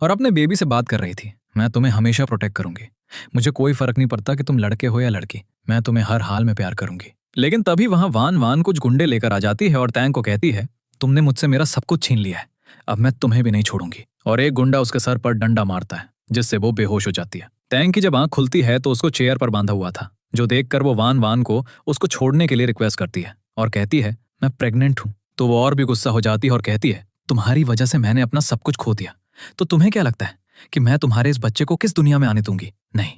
और अपने बेबी से बात कर रही थी। मैं तुम्हें हमेशा प्रोटेक्ट करूंगी, मुझे कोई फर्क नहीं पड़ता कि तुम लड़के हो या लड़की, मैं तुम्हें हर हाल में प्यार करूंगी। लेकिन तभी वहां वान वान कुछ गुंडे लेकर आ जाती है और टैंग को कहती है, तुमने मुझसे मेरा सब कुछ छीन लिया है, अब मैं तुम्हें भी नहीं छोड़ूंगी। और एक गुंडा उसके सर पर डंडा मारता है, जिससे वो बेहोश हो जाती है। टैंग की जब आंख खुलती है तो उसको चेयर पर बांधा हुआ था, जो देखकर वो वान वान को उसको छोड़ने के लिए रिक्वेस्ट करती है और कहती है मैं प्रेग्नेंट हूं। तो वो और भी गुस्सा हो जाती है और कहती है तुम्हारी वजह से मैंने अपना सब कुछ खो दिया, तो तुम्हें क्या लगता है कि मैं तुम्हारे इस बच्चे को किस दुनिया में आने दूंगी? नहीं,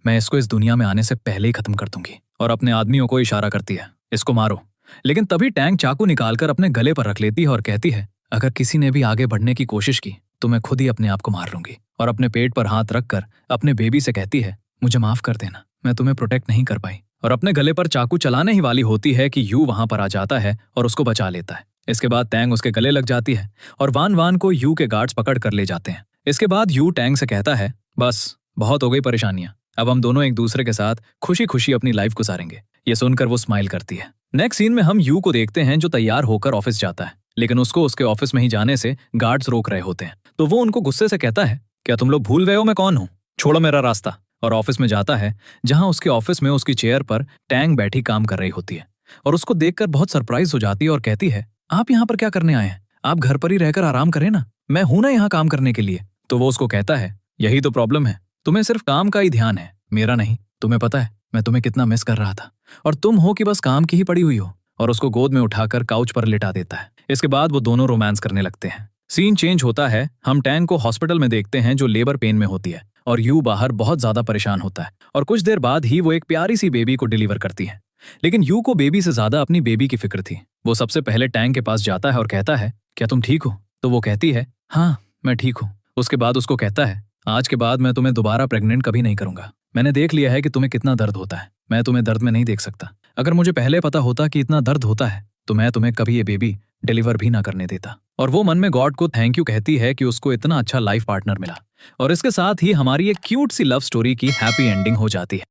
मैं इसको इस दुनिया में आने से पहले ही खत्म कर दूंगी। और अपने आदमियों को इशारा करती है इसको मारो। लेकिन तभी टैंग चाकू निकालकर अपने गले पर रख लेती है और कहती है अगर किसी ने भी आगे बढ़ने की कोशिश की तो मैं खुद ही अपने आप को मार लूंगी। और अपने पेट पर हाथ रखकर अपने बेबी से कहती है मुझे माफ कर देना, मैं तुम्हें प्रोटेक्ट नहीं कर पाई। और अपने गले पर चाकू चलाने ही वाली होती है कि यू वहां पर आ जाता है और उसको बचा लेता है। इसके बाद टैंग उसके गले लग जाती है और वान वान को यू के गार्ड्स पकड़ कर ले जाते हैं। इसके बाद यू टैंग से कहता है बस बहुत हो गई परेशानियां, अब हम दोनों एक दूसरे के साथ खुशी खुशी अपनी लाइफ गुजारेंगे। ये सुनकर वो स्माइल करती है। नेक्स्ट सीन में हम यू को देखते हैं जो तैयार होकर ऑफिस जाता है, लेकिन उसको उसके ऑफिस में ही जाने से गार्ड्स रोक रहे होते हैं। तो वो उनको गुस्से से कहता है क्या तुम लोग भूल गए हो मैं कौन हूँ, छोड़ो मेरा रास्ता। और ऑफिस में जाता है जहां उसके ऑफिस में उसकी चेयर पर टैंग बैठी काम कर रही होती है और उसको देखकर बहुत सरप्राइज हो जाती है और कहती है आप यहाँ पर क्या करने आए हैं, आप घर पर ही रहकर आराम करें ना, मैं हूं ना यहाँ काम करने के लिए। तो वो उसको कहता है यही तो प्रॉब्लम है, तुम्हें सिर्फ काम का ही ध्यान है, मेरा नहीं। तुम्हें पता है मैं तुम्हें कितना मिस कर रहा था और तुम हो कि बस काम की ही पड़ी हुई हो। और उसको गोद में उठाकर काउच पर लिटा देता है। इसके बाद वो दोनों रोमांस करने लगते हैं। सीन चेंज होता है, हम टैंग को हॉस्पिटल में देखते हैं जो लेबर पेन में होती है और यू बाहर बहुत ज्यादा परेशान होता है। और कुछ देर बाद ही वो एक प्यारी सी बेबी को डिलीवर करती है। लेकिन यू को बेबी से ज्यादा अपनी बेबी की फिक्र थी। वो सबसे पहले टैंग के पास जाता है और कहता है क्या तुम ठीक हो? तो वो कहती है हाँ मैं ठीक हूँ। उसके बाद उसको कहता है आज के बाद मैं तुम्हें दोबारा प्रेग्नेंट कभी नहीं करूंगा। मैंने देख लिया है कि तुम्हें कितना दर्द होता है, मैं तुम्हें दर्द में नहीं देख सकता। अगर मुझे पहले पता होता कि इतना दर्द होता है तो मैं तुम्हें कभी ये बेबी डिलीवर भी ना करने देता। और वो मन में गॉड को थैंक यू कहती है कि उसको इतना अच्छा लाइफ पार्टनर मिला। और इसके साथ ही हमारी एक क्यूट सी लव स्टोरी की हैप्पी एंडिंग हो जाती है।